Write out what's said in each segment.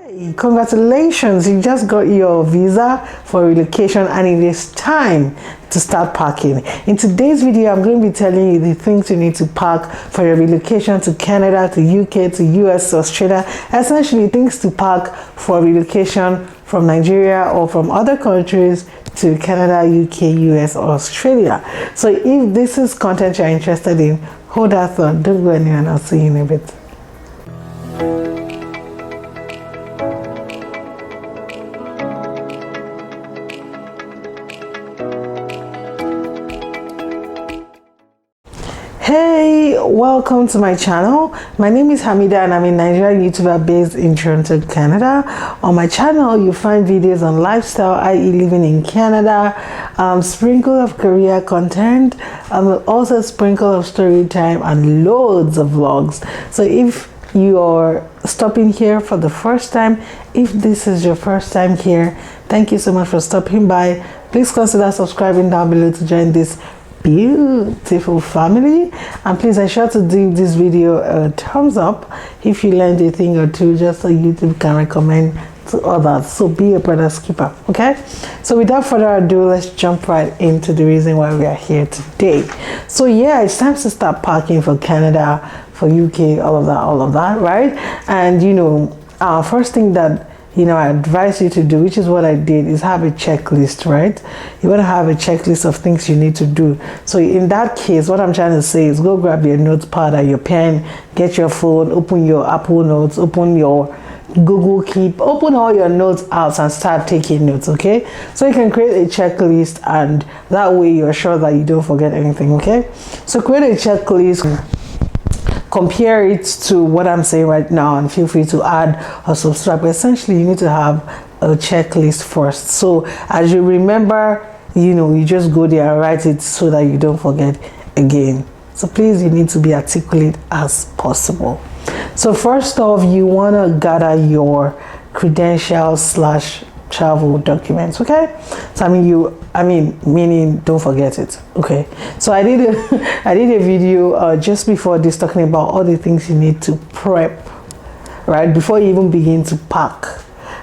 Hey, congratulations, you just got your visa for relocation and it is time to start packing. In today's video, I'm going to be telling you the things you need to pack for your relocation to Canada, to UK, to US, to Australia. Essentially, things to pack for relocation from Nigeria or from other countries to Canada, UK, US, or Australia. So if this is content you're interested in, hold that thought. Don't go anywhere and I'll see you in a bit. Hey, welcome to my channel. My name is Hamida and I'm a Nigerian YouTuber based in Toronto, Canada. On my channel, you'll find videos on lifestyle, i.e. living in Canada, sprinkle of career content, also sprinkle of story time and loads of vlogs. So if you are stopping here for the first time, if this is your first time here, thank you so much for stopping by. Please consider subscribing down below to join this beautiful family, and please ensure to give this video a thumbs up if you learned a thing or two, just so YouTube can recommend to others. So be a brother skipper. Okay, so without further ado, let's jump right into the reason why we are here today. So yeah, it's time to start packing for Canada, for UK, all of that, right? And you know, first thing that I advise you to do, which is what I did, is have a checklist, right? You want to have a checklist of things you need to do. So in that case, what I'm trying to say is go grab your notepad and your pen, get your phone, open your Apple Notes, open your Google Keep, open all your notes out and start taking notes, okay? So you can create a checklist and that way you're sure that you don't forget anything, okay? So create a checklist, compare it to what I'm saying right now, and feel free to add or subtract. But essentially, you need to have a checklist first. So as you remember, you just go there and write it so that you don't forget again. So please, you need to be articulate as possible. So first off, you want to gather your credentials / travel documents, okay? So meaning don't forget it, okay? So I did a video just before this talking about all the things you need to prep, right? Before you even begin to pack,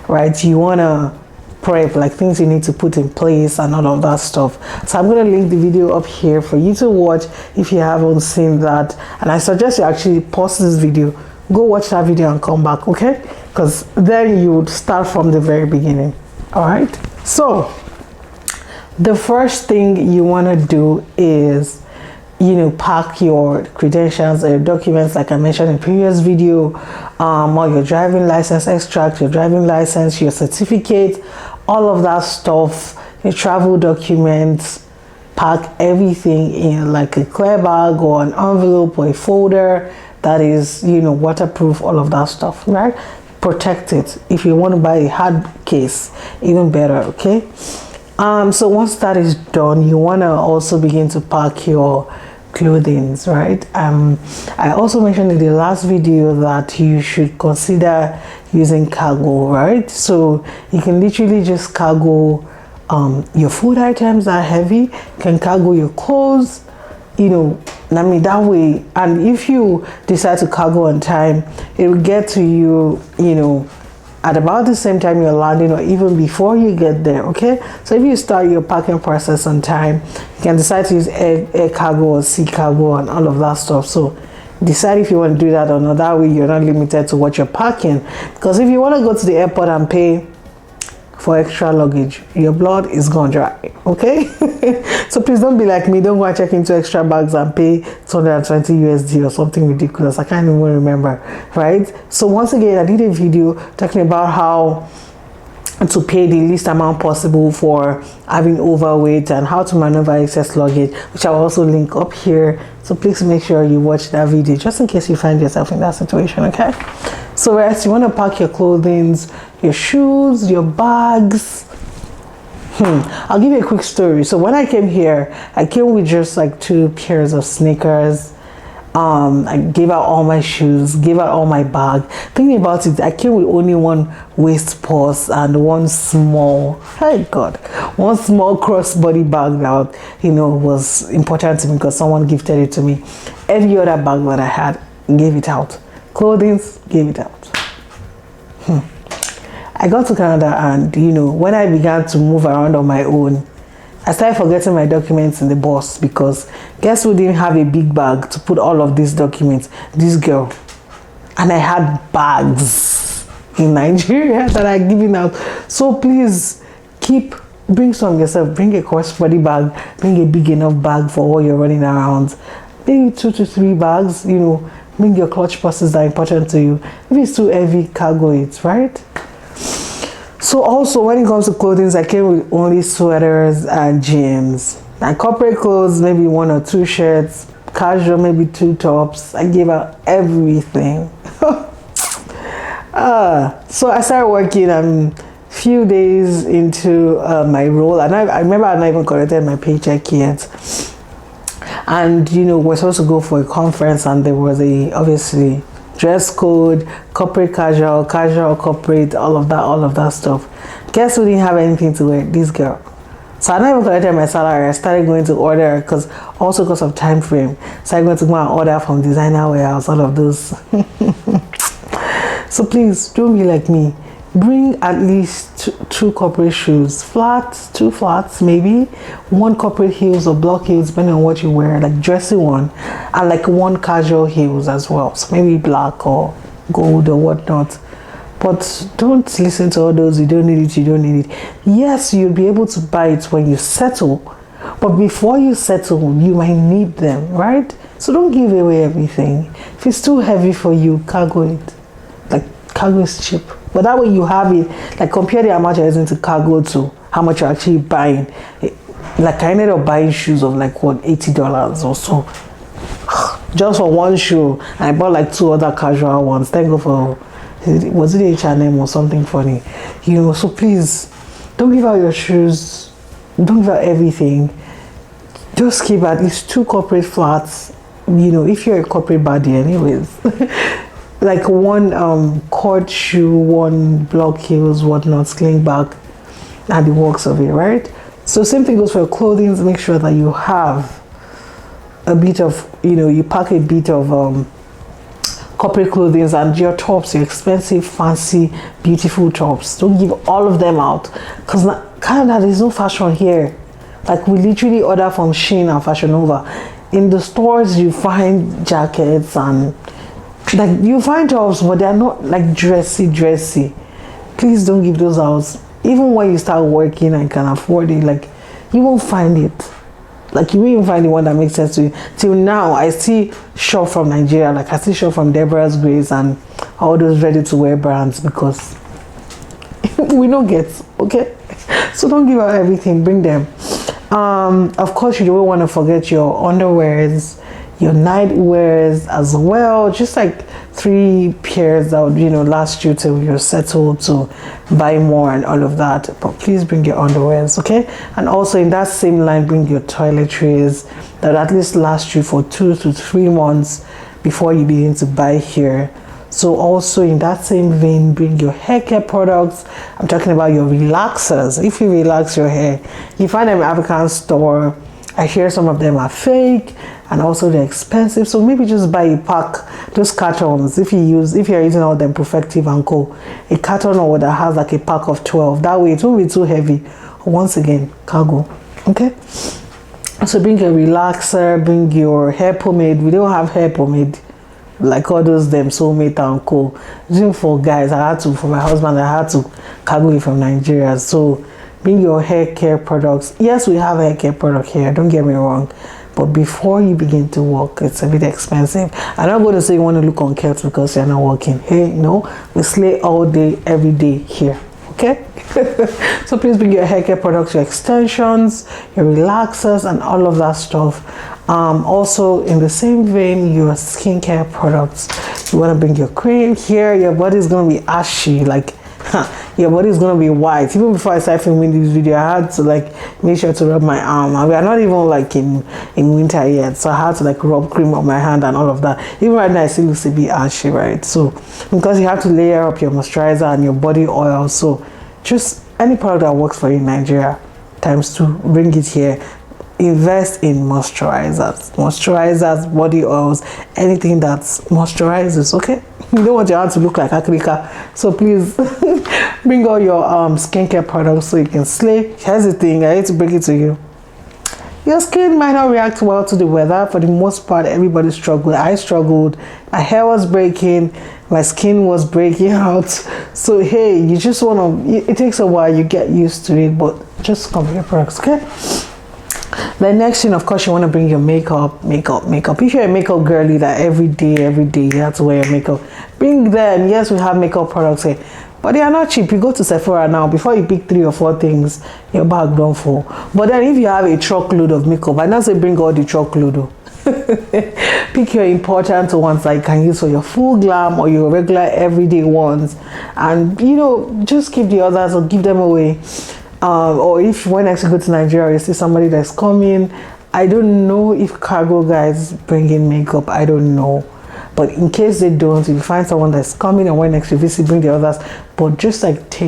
right? You want to prep, like things you need to put in place and all of that stuff. So I'm going to link the video up here for you to watch if you haven't seen that, and I suggest you actually pause this video, go watch that video and come back, okay? Because then you would start from the very beginning. All right, so the first thing you want to do is pack your credentials or your documents, like I mentioned in previous video, or your driving license extract, your driving license, your certificate, all of that stuff, your travel documents. Pack everything in like a clear bag or an envelope or a folder that is waterproof, all of that stuff, right? Protect it. If you want to buy a hard case, even better, okay? So once that is done, you want to also begin to pack your clothing, right? I also mentioned in the last video that you should consider using cargo, right? So you can literally just cargo your food items that are heavy, you can cargo your clothes, that way. And if you decide to cargo on time, it will get to you, at about the same time you're landing or even before you get there, okay? So if you start your packing process on time, you can decide to use air cargo or sea cargo and all of that stuff. So decide if you want to do that or not. That way you're not limited to what you're packing. Because if you want to go to the airport and pay for extra luggage, your blood is gonna dry, okay? So please don't be like me, don't go and check into extra bags and pay 220 USD or something ridiculous. I can't even remember, right? So once again, I did a video talking about how to pay the least amount possible for having overweight and how to maneuver excess luggage, which I'll also link up here. So please make sure you watch that video just in case you find yourself in that situation, okay? So as you want to pack your clothing, your shoes, your bags. I'll give you a quick story. So when I came here, I came with just like 2 pairs of sneakers. I gave out all my shoes, gave out all my bag. Thinking about it, I came with only 1 waist purse and one small crossbody bag that was important to me because someone gifted it to me. Every other bag that I had, gave it out. Clothing, gave it out. I got to Canada, and when I began to move around on my own, I started forgetting my documents in the bus, because guess who didn't have a big bag to put all of these documents? This girl. And I had bags in Nigeria that I given out. So please bring some yourself. Bring a crossbody bag. Bring a big enough bag for all you're running around. Maybe 2 to 3 bags. Bring your clutch purses that are important to you. If it's too heavy, cargo it, right? So also, when it comes to clothing, I came with only sweaters and jeans. And corporate clothes, maybe 1 or 2 shirts. Casual, maybe 2 tops. I gave out everything. So I started working few days into my role, and I remember I not even collected my paycheck yet. And we're supposed to go for a conference, and there was obviously dress code, corporate casual corporate, all of that stuff. Guess who didn't have anything to wear? This girl. So I not even collected my salary. I started going to order, because of time frame. So I'm going to go and order from designer warehouse, all of those. So please don't be like me. Bring at least 2 corporate shoes, 2 flats maybe, 1 corporate heels or block heels, depending on what you wear, like dressy one, and like 1 casual heels as well. So maybe black or gold or whatnot. But don't listen to all those, you don't need it. Yes, you'll be able to buy it when you settle, but before you settle, you might need them, right? So don't give away everything. If it's too heavy for you, cargo it. Like, cargo is cheap. But that way you have it, like compare the amount you're using to cargo to how much you're actually buying. Like I ended up buying shoes of like what, $80 or so. Just for 1 shoe. And I bought like 2 other casual ones. Thank God for, was it H&M or something funny? So please, don't give out your shoes. Don't give out everything. Just keep at least 2 corporate flats. If you're a corporate body anyways. Like 1 cord shoe, 1 block heels, whatnot, sling back, and the works of it, right? So same thing goes for your clothing. Make sure that you have a bit of, you pack a bit of corporate clothing, and your tops, your expensive, fancy, beautiful tops. Don't give all of them out, because Canada, there's no fashion here. Like we literally order from Shein and Fashion Nova. In the stores, you find jackets and like you find tops, but they're not like dressy. Please don't give those out. Even when you start working and can afford it, like you won't find it. Like you won't even find the one that makes sense to you. Till now, I see shop from Nigeria. Like I see shop from Deborah's Grace and all those ready-to-wear brands, because we don't get, okay? So don't give out everything. Bring them. Of course, you don't want to forget your underwears, your nightwears as well. Just like 3 pairs that would last you till you're settled to buy more and all of that. But please bring your underwears, okay? And also in that same line, bring your toiletries that at least last you for 2 to 3 months before you begin to buy here. So also in that same vein, bring your hair care products. I'm talking about your relaxers. If you relax your hair, you find them in African store. I hear some of them are fake and also they're expensive. So maybe just buy a pack, those cartons. If you're using all them Perfective and Co, a carton or that has like a pack of 12. That way it won't be too heavy. Once again, cargo. Okay. So bring your relaxer, bring your hair pomade. We don't have hair pomade like all those them Soulmate and Co. Even for guys, for my husband, I had to cargo it from Nigeria. So bring your hair care products. Yes, we have hair care product here, don't get me wrong, but before you begin to work, it's a bit expensive. I'm not going to say you want to look unkempt because you're not working. Hey, no, we slay all day, every day here, okay? So please bring your hair care products, your extensions, your relaxers, and all of that stuff. Also in the same vein, your skincare products. You want to bring your cream here. Your body is going to be ashy, like your body is going to be white. Even before I started filming this video, I had to like make sure to rub my arm, and we are not even like in winter yet, so I had to like rub cream on my hand and all of that. Even right now, it still looks a bit ashy, right? So because you have to layer up your moisturizer and your body oil, so just any product that works for you in Nigeria ×2, bring it here. Invest in moisturizers, body oils, anything that moisturizes, okay? You don't want your hand to look like Akrika, so please Bring all your skincare products so you can slay. Here's the thing, I hate to break it to you. Your skin might not react well to the weather. For the most part, everybody struggled. I struggled. My hair was breaking. My skin was breaking out. So, hey, you just want to, it takes a while. You get used to it, but just cover your products, okay? The next thing, of course, you want to bring your makeup. If you're a makeup girly that every day you have to wear your makeup, bring them. Yes, we have makeup products here, but they are not cheap. You go to Sephora now, before you pick 3 or 4 things, your bag don't full. But then if you have a truckload of makeup, I not say bring all the truckload though. Pick your important ones that you can use for your full glam or your regular everyday ones, and just keep the others or give them away. Or if when next you go to Nigeria, you see somebody that's coming. I don't know if cargo guys bring in makeup. I don't know. But in case they don't, if you find someone that's coming and when next you visit, bring the others. But just like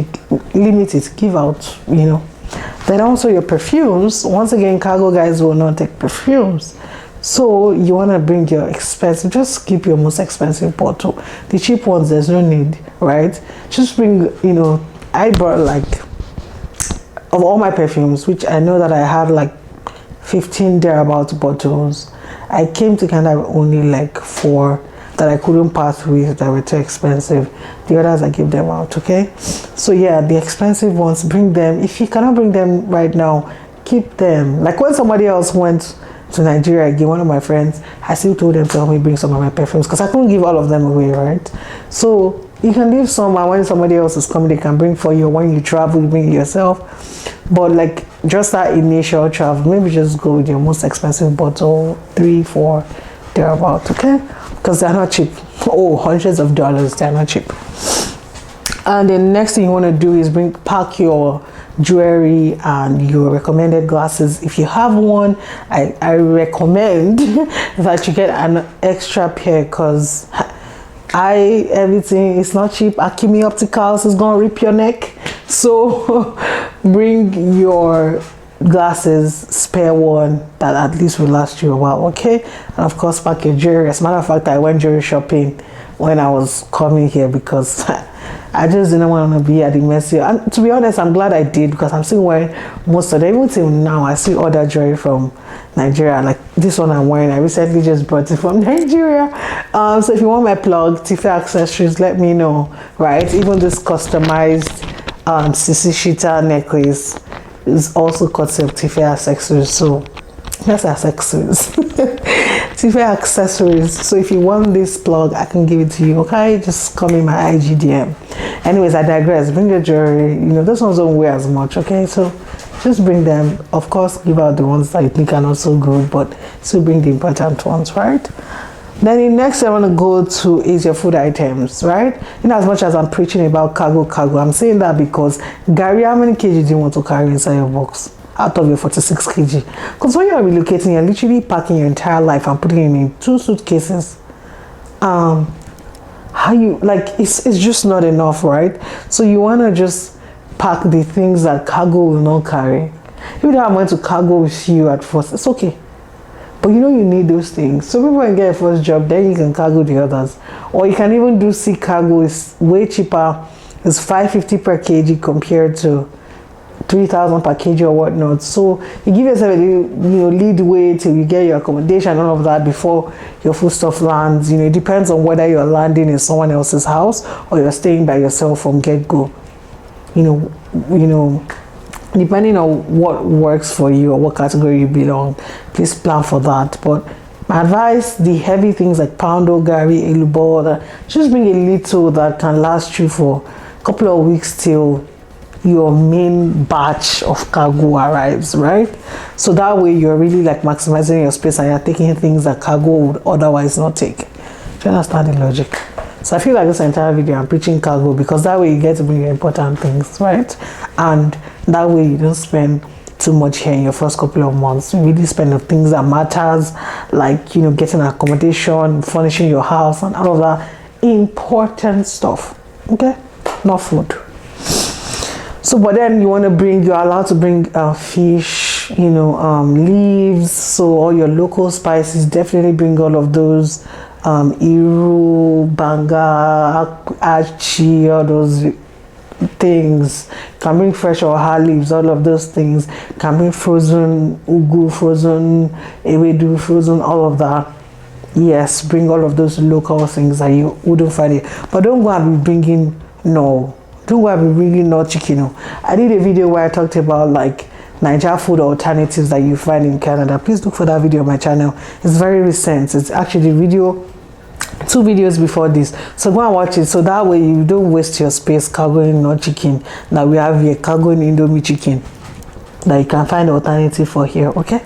limit it, give out, Then also your perfumes. Once again, cargo guys will not take perfumes. So you want to bring your expensive, just keep your most expensive bottle. The cheap ones, there's no need, right? Just bring, I brought like, of all my perfumes, which I know that I had like 15 thereabouts bottles, I came to Canada with only like 4 that I couldn't part with, that were too expensive. The others I give them out, okay? So yeah, the expensive ones, bring them. If you cannot bring them right now, keep them. Like when somebody else went to Nigeria, again, one of my friends, I still told them to help me bring some of my perfumes because I couldn't give all of them away, right? So you can leave some, and when somebody else is coming, they can bring for you. When you travel, you bring it yourself. But like just that initial travel, maybe just go with your most expensive bottle, 3, 4, thereabout, okay? Because they're not cheap. Oh, hundreds of dollars, they're not cheap. And the next thing you want to do is pack your jewelry and your recommended glasses. If you have one, I recommend that you get an extra pair, because everything is not cheap. Akimi Opticals is gonna rip your neck. So bring your glasses, spare one that at least will last you a while, okay? And of course, pack your jewelry. As a matter of fact, I went jewelry shopping when I was coming here because I just didn't want to be at the mercy. And to be honest, I'm glad I did, because I'm still wearing most of them. Even till now, I still order jewelry from Nigeria. Like this one I'm wearing, I recently just brought it from Nigeria. So if you want my plug, Tiffany accessories, let me know, right? Even this customized Sisi Shitta necklace is also courtesy of Tiffany accessories. So that's accessories. Tiffany accessories. So if you want this plug, I can give it to you, okay? Just come in my IG DM. Anyways, I digress. Bring your jewelry. Those ones don't wear as much, okay? So just bring them. Of course, give out the ones that you think are not so good, but still bring the important ones, right? Then the next I want to go to is your food items, right? As much as I'm preaching about cargo, I'm saying that because Gary, how many kg do you want to carry inside your box out of your 46 kg? Because when you're relocating, you're literally packing your entire life and putting it in 2 suitcases. It's just not enough, right? So you want to just pack the things that cargo will not carry. Even though I'm going to cargo with you at first, it's okay. But you need those things. So before you get your first job, then you can cargo the others. Or you can even do sea cargo. It's way cheaper. It's $550 per kg compared to $3,000 per kg or whatnot. So you give yourself a lead way till you get your accommodation and all of that before your food stuff lands. It depends on whether you're landing in someone else's house or you're staying by yourself from get-go. Depending on what works for you or what category you belong, please plan for that. But my advice, the heavy things like poundo, gari, elubo, just bring a little that can last you for a couple of weeks till your main batch of cargo arrives, right? So that way you're really like maximizing your space and you're taking things that cargo would otherwise not take. Do you understand the logic? So I feel like this entire video I'm preaching cargo, because that way you get to bring your important things, right? And that way you don't spend too much here in your first couple of months. You really spend on things that matters, like getting accommodation, furnishing your house, and all of that important stuff. Okay, not food. So, but then you're allowed to bring fish, leaves. So all your local spices, definitely bring all of those. Iru, banga, achi, all those things. Can bring fresh oha leaves, all of those things. Can bring frozen ugu, frozen ewedu, frozen all of that. Yes, bring all of those local things that you wouldn't find it. But don't go and be bringing, no, don't go and be bringing no chicken. No. I did a video where I talked about like Nigeria food alternatives that you find in Canada. Please look for that video on my channel. It's very recent. It's actually video 2 videos before this, so go and watch it, so that way you don't waste your space cargoing no chicken that we have here, cargoing Indomie chicken that you can find alternative for here. Okay,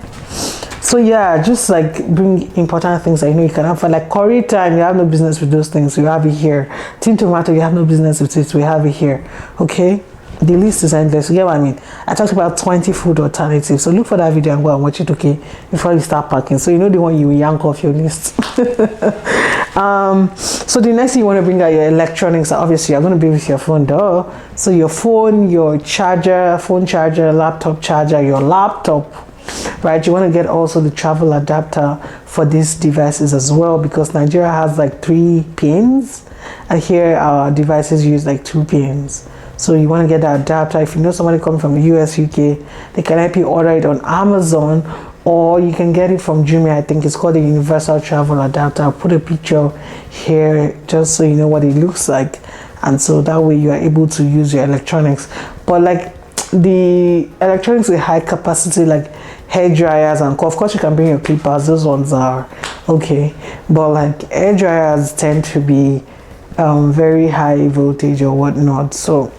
so yeah, just like bring important things that you know you can have for, like curry time, you have no business with those things, we have it here. Tin tomato, you have no business with it, we have it here. Okay, the list is endless. You get what I mean? I talked about 20 food alternatives, so look for that video and go and watch it, okay, before you start packing, so you know the one you will yank off your list. So the next thing you want to bring out your electronics. Obviously you're going to be with your phone, duh. So your phone, your charger, phone charger, laptop charger, your laptop, right? You want to get also the travel adapter for these devices as well, because Nigeria has like 3 pins and here our devices use like 2 pins. So you want to get that adapter. If you know somebody coming from the US, UK, they can help you order it on Amazon, or you can get it from Jumia. I think it's called the universal travel adapter. I'll put a picture here just so you know what it looks like, and so that way you are able to use your electronics. But like the electronics with high capacity, like hair dryers, and of course you can bring your clippers, those ones are okay, but like hair dryers tend to be very high voltage or whatnot. So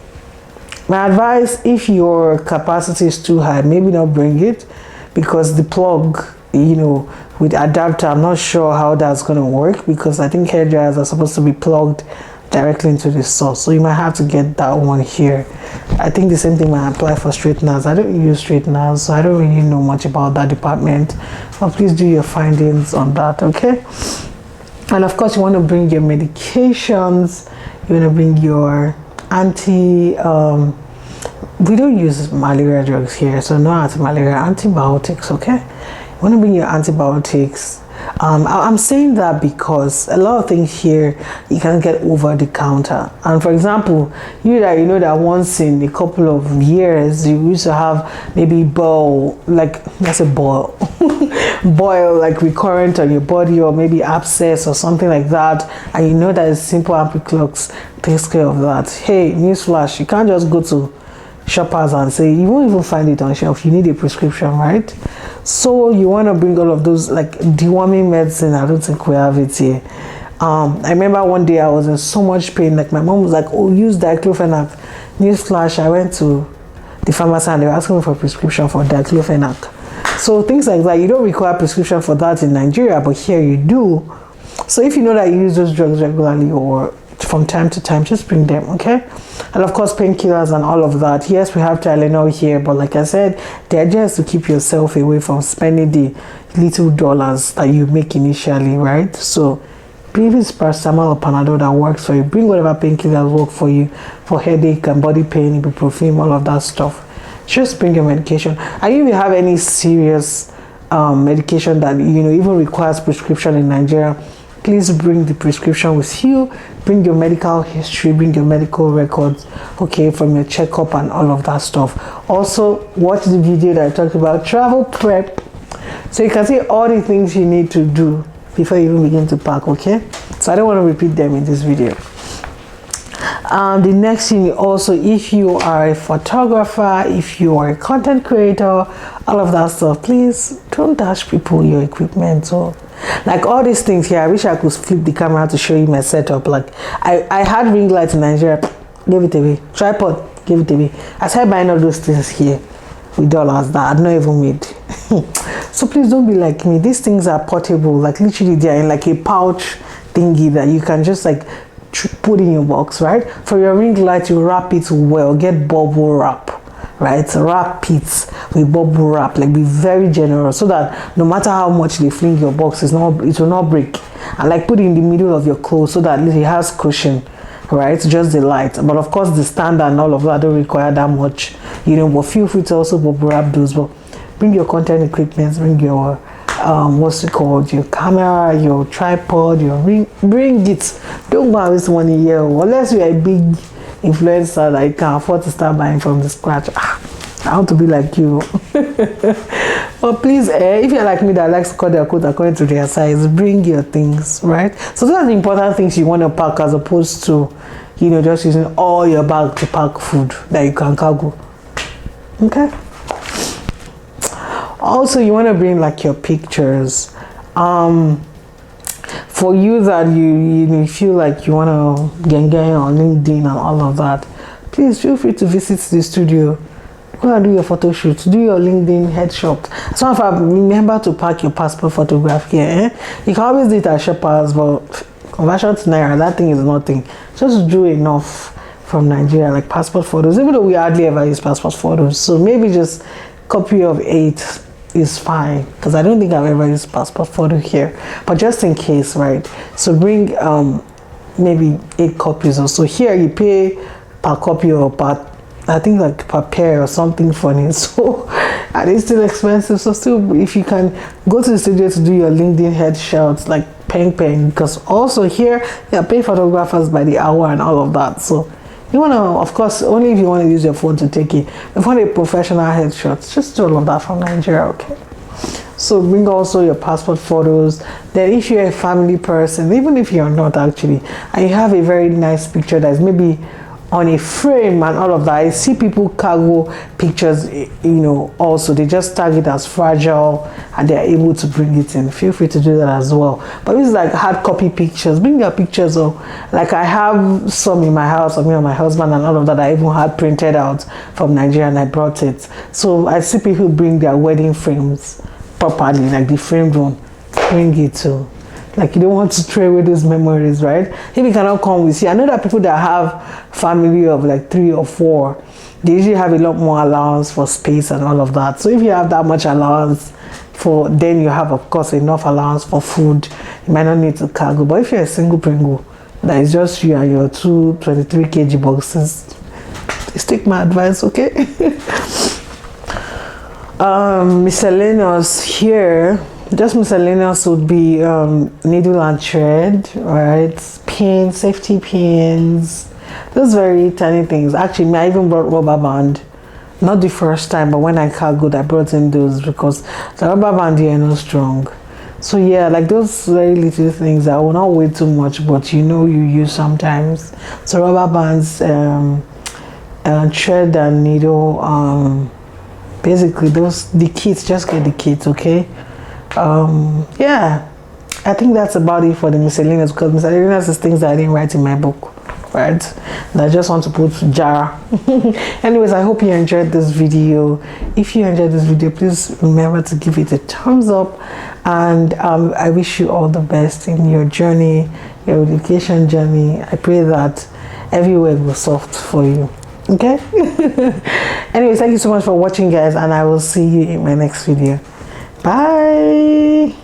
my advice, if your capacity is too high, maybe not bring it, because the plug, you know, with adapter, I'm not sure how that's going to work, because I think hair dryers are supposed to be plugged directly into the source, so you might have to get that one here. I think the same thing might apply for straighteners. I don't use straighteners, so I don't really know much about that department, but please do your findings on that, okay? And of course you want to bring your medications, you want to bring your we don't use malaria drugs here, so no anti-malaria, antibiotics, okay? You want to bring your antibiotics. I'm saying that because a lot of things here you can get over the counter. And for example, you know that once in a couple of years you used to have maybe boil like recurrent on your body, or maybe abscess or something like that, and you know that a simple Ampiclox takes care of that. Hey, newsflash, you can't just go to shoppers and say, you won't even find it on shelf, you need a prescription, right? So you want to bring all of those, like deworming medicine. I don't think we have it here. I remember one day I was in so much pain, like my mom was like, oh, use diclofenac. Newsflash, I went to the pharmacy and they were asking me for a prescription for diclofenac. So things like that, you don't require prescription for that in Nigeria, but here you do. So if you know that you use those drugs regularly or from time to time, just bring them, okay? And of course painkillers and all of that. Yes, we have Tylenol here, but like I said, they're just to keep yourself away from spending the little dollars that you make initially, right? So if it's paracetamol or Panadol that works for you, bring whatever painkillers work for you, for headache and body pain, ibuprofen, all of that stuff. Just bring your medication. And if you have any serious medication that you know even requires prescription in Nigeria, please bring the prescription with you. Bring your medical history, bring your medical records, okay, from your checkup and all of that stuff. Also, watch the video that I talked about travel prep, so you can see all the things you need to do before you even begin to pack, okay? So I don't want to repeat them in this video. The next thing also, if you are a photographer, if you are a content creator, all of that stuff, please don't dash people your equipment. So like all these things here, I wish I could flip the camera to show you my setup. Like I had ring lights in Nigeria, gave it away. Tripod, gave it away. I started buying all those things here with dollars that I'd not even made. So please don't be like me. These things are portable, like literally they're in like a pouch thingy that you can just like put in your box, right? For your ring light, you wrap it well, get bubble wrap, right? Wrap it with bubble wrap, like be very generous, so that no matter how much they fling your box, it will not break. And like put it in the middle of your clothes so that it has cushion, right? Just the light. But of course the stand and all of that don't require that much, you know, but feel free to also bubble wrap those. But bring your content equipment, bring your what's it called, your camera, your tripod, your ring, bring it. Don't go and waste money here unless you are a big influencer that you can afford to start buying from the scratch. I want to be like you. But please, if you're like me that likes to cut their coat according to their size, bring your things, right? So those are the important things you want to pack, as opposed to, just using all your bag to pack food that you can cargo. Okay. Also, you want to bring like your pictures. For you that you feel like you want to get on LinkedIn and all of that, please feel free to visit the studio. Go and do your photo shoot, do your LinkedIn headshot. So if I remember to pack your passport photograph here, you can always do it at Shoppers, but conversion to Naira, that thing is nothing. Just do enough from Nigeria, like passport photos, even though we hardly ever use passport photos. So maybe just copy of 8 is fine, because I don't think I've ever used passport photo here, but just in case, right? So bring maybe 8 copies or so. Here you pay per copy or per, I think like per pair or something funny. So and it's still expensive. So still, if you can go to the studio to do your LinkedIn headshots, like peng, because also here they pay photographers by the hour and all of that. So you want to, of course, only if you want to use your phone to take it. If you want a professional headshot, just do all of that from Nigeria, okay? So bring also your passport photos. Then if you're a family person, even if you're not actually, and you have a very nice picture that's maybe on a frame and all of that. I see people cargo pictures, also they just tag it as fragile and they're able to bring it in. Feel free to do that as well. But this is like hard copy pictures. Bring your pictures of, like I have some in my house of me and my husband and all of that. I even had printed out from Nigeria and I brought it. So I see people bring their wedding frames properly, like the framed one. Bring it too. Like you don't want to throw away those memories, right? If you cannot come with you, I know that people that have family of like 3 or 4, they usually have a lot more allowance for space and all of that. So if you have that much allowance then you have, of course, enough allowance for food. You might not need to cargo. But if you're a single pringle, that is just you and your 2 23 kg boxes, please take my advice, okay? Miscellaneous here. Just miscellaneous would be needle and thread, right? Pins, safety pins, those very tiny things. Actually, I even brought rubber band. Not the first time, but when I cargoed, I brought in those because the rubber band here is not strong. So yeah, like those very little things that will not weigh too much, but you use sometimes. So rubber bands, thread and needle, basically the kits, just get the kits, okay? Yeah, I think that's about it for the miscellaneous, because miscellaneous is things that I didn't write in my book, right? And I just want to put jar. Anyways, I hope you enjoyed this video. If you enjoyed this video, please remember to give it a thumbs up, and I wish you all the best in your journey, your education journey. I pray that everywhere will soft for you, okay? Anyways, thank you so much for watching, guys, and I will see you in my next video. Bye.